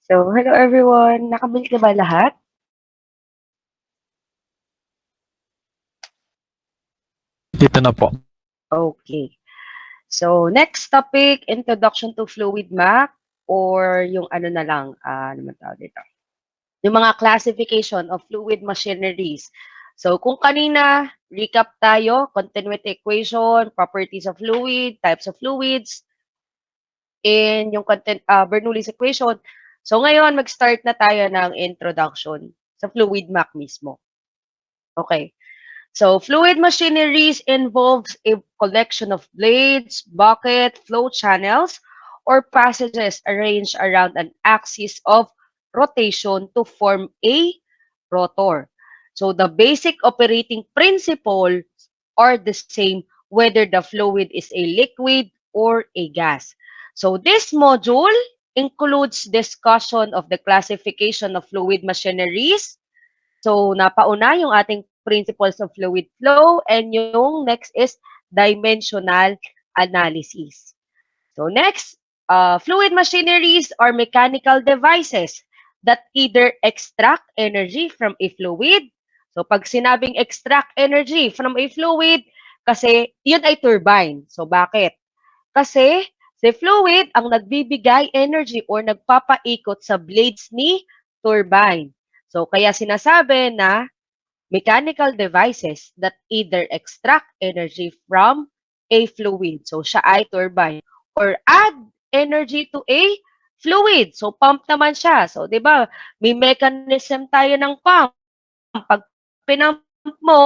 So, hello everyone. Nakabalik na ba lahat? Dito na po. Okay. So, next topic, introduction to fluid map or yung ano na lang, ano man tawag dito? Yung mga classification of fluid machineries. So, kung kanina, recap tayo, continuity equation, properties of fluid, types of fluids, in yung Bernoulli's equation. So, ngayon, mag-start na tayo ng introduction sa fluid map mismo. Okay. So, fluid machineries involves a collection of blades, bucket, flow channels, or passages arranged around an axis of rotation to form a rotor. So, the basic operating principles are the same whether the fluid is a liquid or a gas. So, this module includes discussion of the classification of fluid machineries. So, napauna yung ating principles of fluid flow and yung next is dimensional analysis. So, next, fluid machineries are mechanical devices that either extract energy from a fluid. So, pag sinabing extract energy from a fluid, kasi yun ay turbine. So, bakit? Kasi si fluid ang nagbibigay energy or nagpapaikot sa blades ni turbine. So, kaya sinasabi na mechanical devices that either extract energy from a fluid. So, siya ay turbine. Or add energy to a fluid. So, pump naman siya. So, di ba, may mechanism tayo ng pump. Pag pinump mo,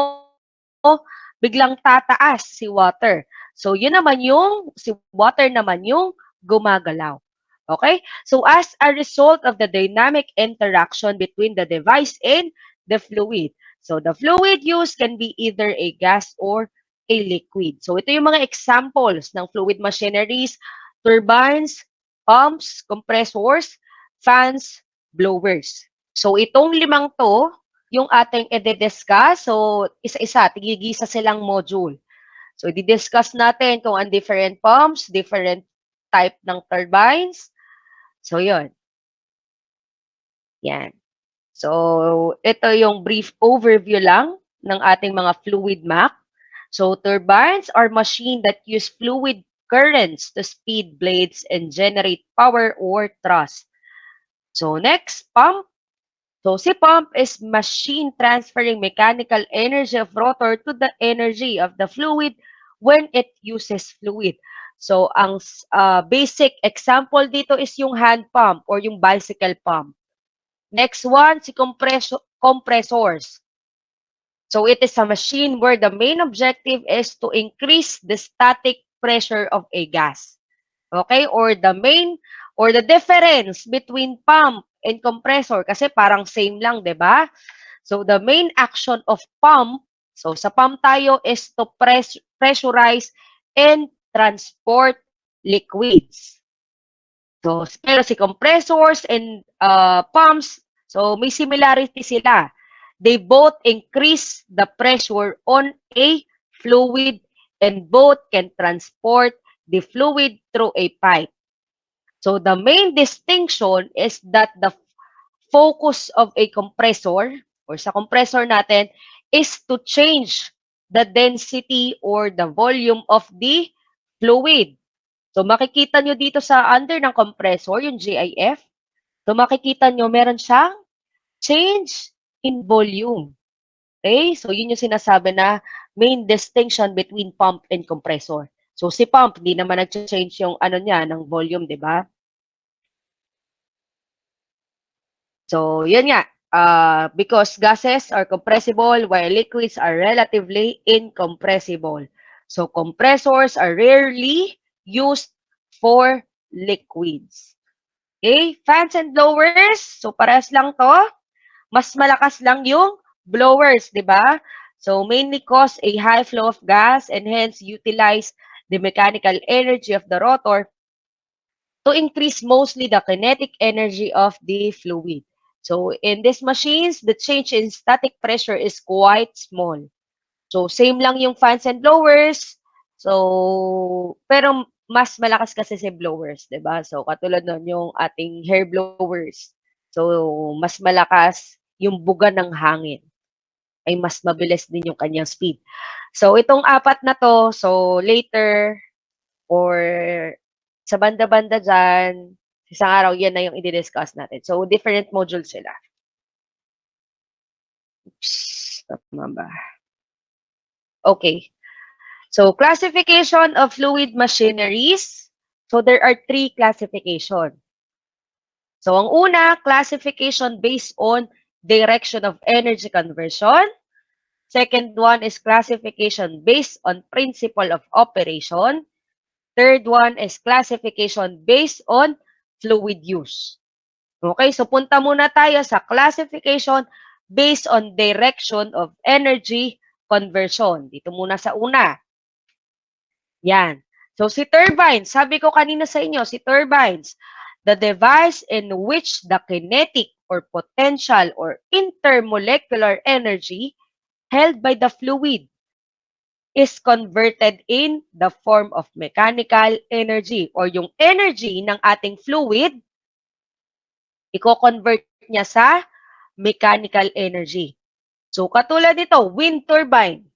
biglang tataas si water. So, yun naman yung, si water naman yung gumagalaw. Okay? So, as a result of the dynamic interaction between the device and the fluid. So, the fluid used can be either a gas or a liquid. So, ito yung mga examples ng fluid machineries, turbines, pumps, compressors, fans, blowers. So, itong limang to, yung ating i-discuss. So, isa-isa, tigigisa silang module. So, i-discuss natin kung ang different pumps, different type ng turbines. So, yun. Yan. So, ito yung brief overview lang ng ating mga fluid map. So, turbines are machines that use fluid currents to speed blades and generate power or thrust. So, next, pump. So, si pump is machine transferring mechanical energy of rotor to the energy of the fluid when it uses fluid. So, ang basic example dito is yung hand pump or yung bicycle pump. Next one, si compressors. So, it is a machine where the main objective is to increase the static pressure of a gas. Okay? Or the difference between pump and compressor kasi parang same lang, 'di ba? So the main action of pump, so sa pump tayo is to pressurize and transport liquids. So pero si compressors and pumps, so may similarity sila. They both increase the pressure on a fluid and both can transport the fluid through a pipe. So the main distinction is that the focus of a compressor or sa compressor natin is to change the density or the volume of the fluid. So makikita nyo dito sa under ng compressor, yung GIF, so makikita nyo meron siyang change in volume. Okay? So yun yung sinasabi na main distinction between pump and compressor. So si pump, di naman nag-change yung ano niya, ng volume, di ba? So, yun nga. Because gases are compressible while liquids are relatively incompressible. So, compressors are rarely used for liquids. Okay? Fans and blowers. So, parehas lang to. Mas malakas lang yung blowers, di ba? So, mainly cause a high flow of gas and hence utilize the mechanical energy of the rotor to increase mostly the kinetic energy of the fluid. So, in these machines, the change in static pressure is quite small. So, same lang yung fans and blowers. So, pero mas malakas kasi si blowers, 'di ba? So katulad nun yung ating hair blowers. So mas malakas yung buga ng hangin ay mas mabilis din yung kanyang speed. So itong apat na to, so later or sa banda-banda dyan, isang araw yan na yung i-discuss natin. So different modules sila. Oops, tama ba? Okay. So, classification of fluid machineries. So, there are 3 classification. So, ang una, classification based on direction of energy conversion. Second one is classification based on principle of operation. Third one is classification based on fluid use. Okay, so punta muna tayo sa classification based on direction of energy conversion. Dito muna sa una. Yan. So, si turbines, sabi ko kanina sa inyo, si turbines, the device in which the kinetic or potential or intermolecular energy held by the fluid is converted in the form of mechanical energy or yung energy ng ating fluid, i-convert niya sa mechanical energy. So, katulad nito, wind turbine.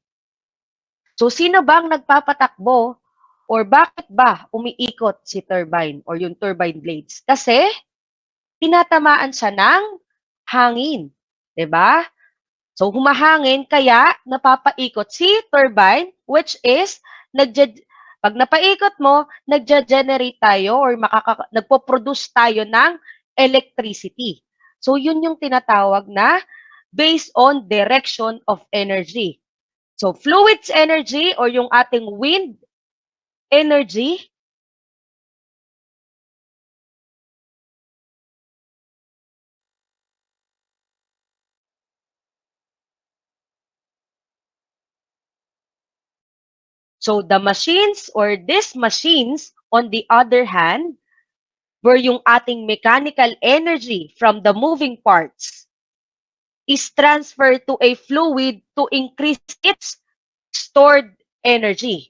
So, sino bang nagpapatakbo or bakit ba umiikot si turbine or yung turbine blades? Kasi, tinatamaan siya ng hangin. 'Di ba? So, humahangin, kaya napapaikot si turbine, which is, pag napaikot mo, nagja-generate tayo or nagpo-produce tayo ng electricity. So, yun yung tinatawag na based on direction of energy. So, fluids energy or yung ating wind energy, so the machines or these machines, on the other hand, where yung ating mechanical energy from the moving parts is transferred to a fluid to increase its stored energy.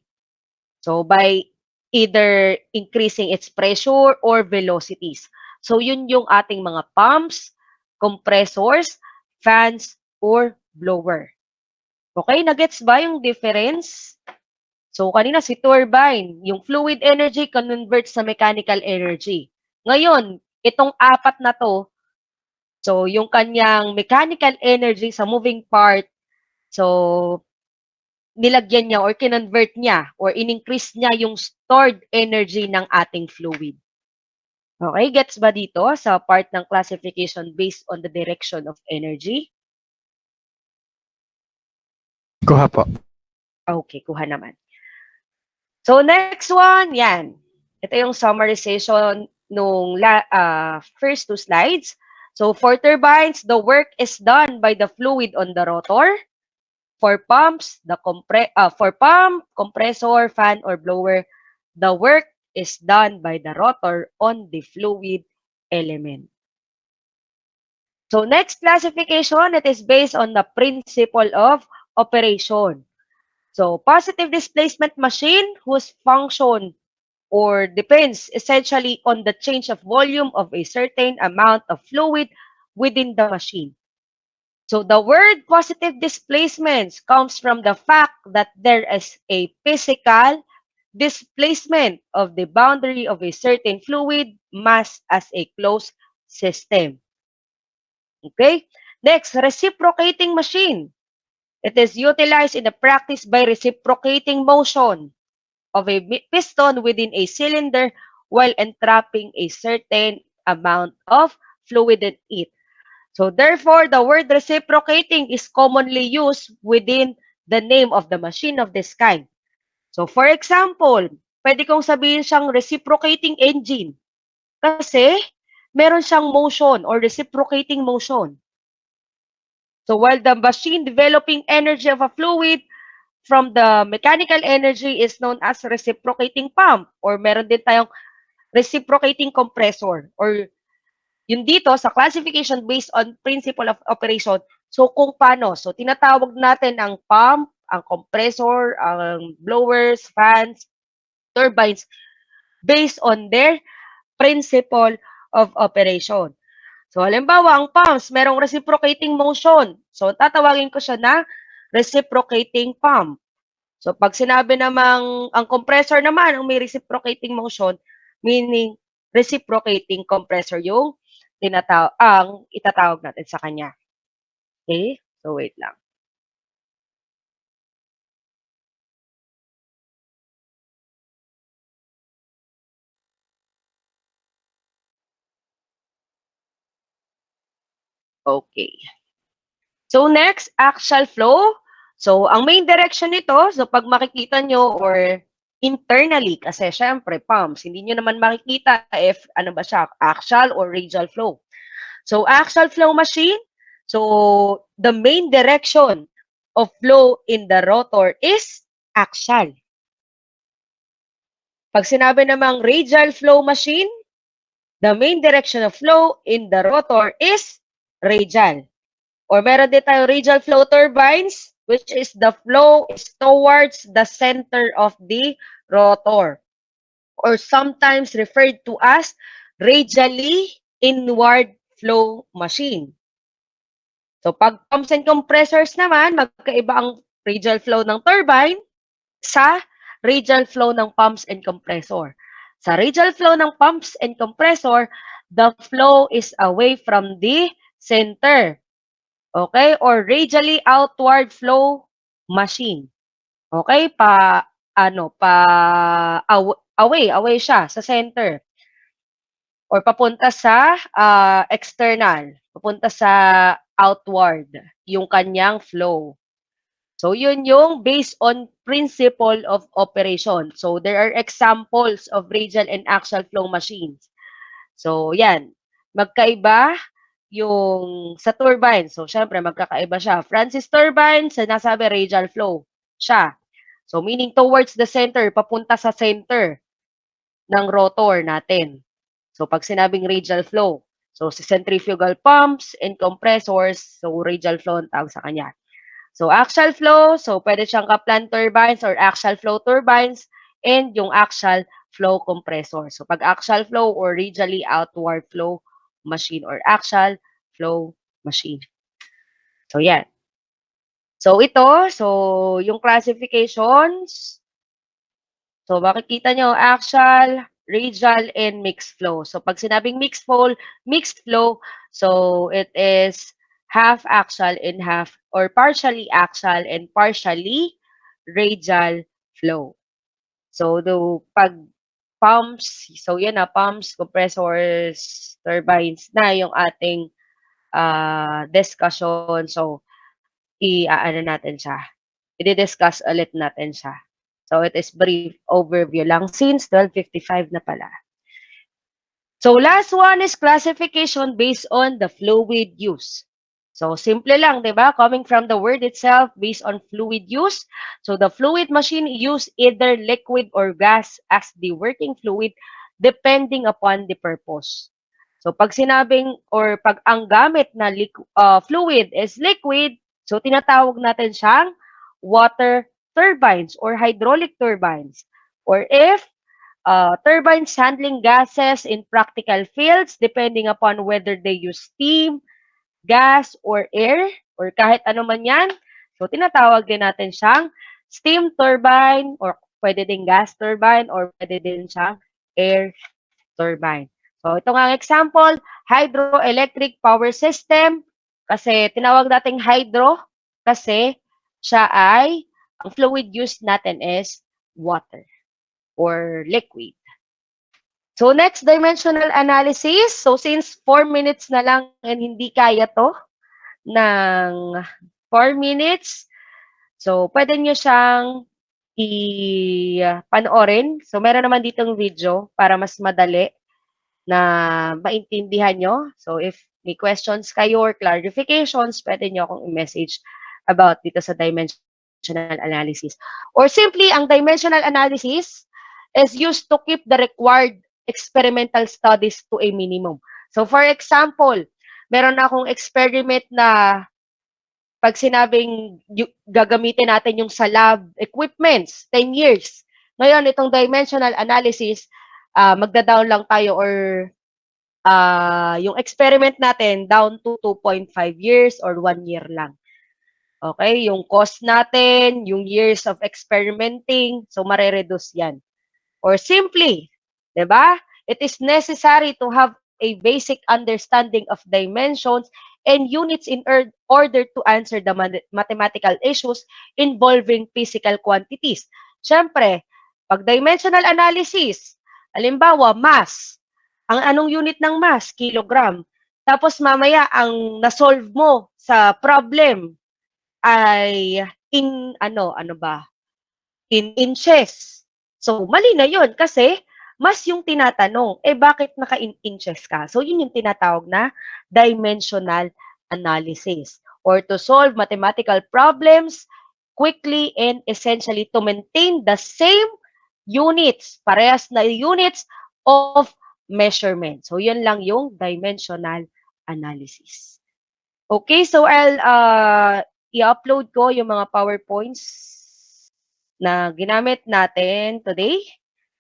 So, by either increasing its pressure or velocities. So, yun yung ating mga pumps, compressors, fans, or blower. Okay, nagets ba yung difference? So, kanina si turbine, yung fluid energy converts sa mechanical energy. Ngayon, itong apat na to, so yung kanyang mechanical energy sa moving part, so nilagyan niya or kinonvert niya or in-increase niya yung stored energy ng ating fluid. Okay, gets ba dito sa part ng classification based on the direction of energy? Kuha po. Okay, kuha naman. So, next one, yan. Ito yung summarization nung first 2 slides. So, for turbines, the work is done by the fluid on the rotor. For pumps, for pump, compressor, fan, or blower, the work is done by the rotor on the fluid element. So, next classification, it is based on the principle of operation. So, positive displacement machine whose function or depends essentially on the change of volume of a certain amount of fluid within the machine. So, the word positive displacements comes from the fact that there is a physical displacement of the boundary of a certain fluid mass as a closed system. Okay? Next, reciprocating machine. It is utilized in the practice by reciprocating motion of a piston within a cylinder while entrapping a certain amount of fluid in it. So therefore, the word reciprocating is commonly used within the name of the machine of this kind. So for example, pwede kong sabihin siyang reciprocating engine kasi meron siyang motion or reciprocating motion. So while the machine developing energy of a fluid from the mechanical energy is known as reciprocating pump or meron din tayong reciprocating compressor or yun dito sa classification based on principle of operation. So kung paano? So tinatawag natin ang pump, ang compressor, ang blowers, fans, turbines based on their principle of operation. So, halimbawa, ang pumps, merong reciprocating motion. So, tatawagin ko siya na reciprocating pump. So, pag sinabi namang, ang compressor naman, ang may reciprocating motion, meaning reciprocating compressor yung ang itatawag natin sa kanya. Okay? So, wait lang. Okay. So, next, axial flow. So, ang main direction nito, so pag makikita nyo or internally, kasi syempre, pumps, hindi nyo naman makikita if ano ba siya, axial or radial flow. So, axial flow machine, so the main direction of flow in the rotor is axial. Pag sinabi namang radial flow machine, the main direction of flow in the rotor is radial. Or meron din tayo radial flow turbines, which is the flow is towards the center of the rotor. Or sometimes referred to as radially inward flow machine. So, pag pumps and compressors naman, magkaiba ang radial flow ng turbine sa radial flow ng pumps and compressor. Sa radial flow ng pumps and compressor, the flow is away from the center. Okay? Or radially outward flow machine. Okay? Away siya sa center. Or papunta sa external. Papunta sa outward yung kanyang flow. So, yun yung based on principle of operation. So, there are examples of radial and axial flow machines. So, yan. Magkaiba yung sa turbine. So, syempre, magkakaiba siya. Francis turbine, sinasabi radial flow siya. So, meaning towards the center, papunta sa center ng rotor natin. So, pag sinabing radial flow, so, sa centrifugal pumps and compressors, so, radial flow ang tawag sa kanya. So, axial flow, so, pwede siyang Kaplan turbines or axial flow turbines and yung axial flow compressor. So, pag axial flow or radially outward flow machine or axial flow machine. So, yan. So, ito, so, yung classifications, so, makikita nyo, axial, radial, and mixed flow. So, pag sinabing mixed flow, so, it is half axial and half, or partially axial and partially radial flow. So, pag pumps, so yan na, pumps, compressors, turbines na yung ating discussion. So, i-ano natin siya. I-discuss ulit natin siya. So, it is brief overview lang since 12:55 na pala. So, last one is classification based on the fluid use. So, simple lang, di ba? Coming from the word itself, based on fluid use. So, the fluid machine use either liquid or gas as the working fluid depending upon the purpose. So, pag sinabing or pag ang gamit na fluid is liquid, so tinatawag natin siyang water turbines or hydraulic turbines. Or if turbines handling gases in practical fields depending upon whether they use steam, gas, or air, or kahit ano man yan, so tinatawag din natin siyang steam turbine or pwede din gas turbine or pwede din siyang air turbine. So, ito nga ang example, hydroelectric power system, kasi tinawag nating hydro, kasi siya ay, ang fluid used natin is water or liquid. So, next, dimensional analysis. So, since 4 minutes na lang and hindi kaya to ng 4 minutes, so, pwede nyo siyang i-panoorin. So, meron naman ditong video para mas madali na maintindihan nyo. So, if may questions kayo or clarifications, pwede nyo akong i-message about dito sa dimensional analysis. Or simply, ang dimensional analysis is used to keep the required experimental studies to a minimum. So, for example, meron akong experiment na pag sinabing gagamitin natin yung sa lab equipments, 10 years. Ngayon, itong dimensional analysis, magda-down lang tayo or yung experiment natin down to 2.5 years or 1 year lang. Okay? Yung cost natin, yung years of experimenting, so mare-reduce yan. Or simply, 'di ba? It is necessary to have a basic understanding of dimensions and units in order to answer the mathematical issues involving physical quantities. Siyempre, pag dimensional analysis, halimbawa, mass. Ang anong unit ng mass? Kilogram. Tapos mamaya, ang na-solve mo sa problem ay ano ba? In inches. So, mali na yun kasi mas yung tinatanong, bakit naka-inches ka? So, yun yung tinatawag na dimensional analysis or to solve mathematical problems quickly and essentially to maintain the same units, parehas na units of measurement. So, yun lang yung dimensional analysis. Okay, so I'll i-upload ko yung mga PowerPoints na ginamit natin today.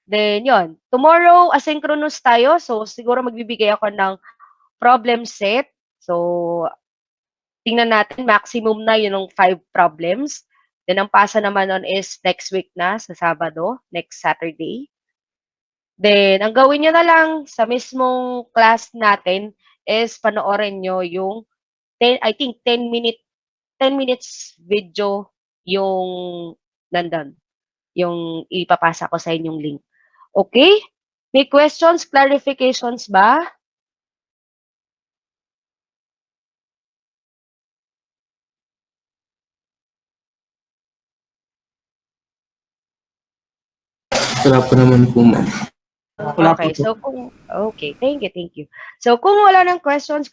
Then, yon. Tomorrow, asynchronous tayo. So, siguro magbibigay ako ng problem set. So, tingnan natin, maximum na yun ng 5 problems. Then, ang pasa naman nun is next week na, sa Sabado, next Saturday. Then, ang gawin nyo na lang sa mismong class natin is panoorin nyo yung 10 minutes video yung nandun. Yung ipapasa ko sa inyong link. Okay? May questions, clarifications ba? Wala po naman po, ma'am. Okay, so kung okay, thank you. So kung wala ng questions,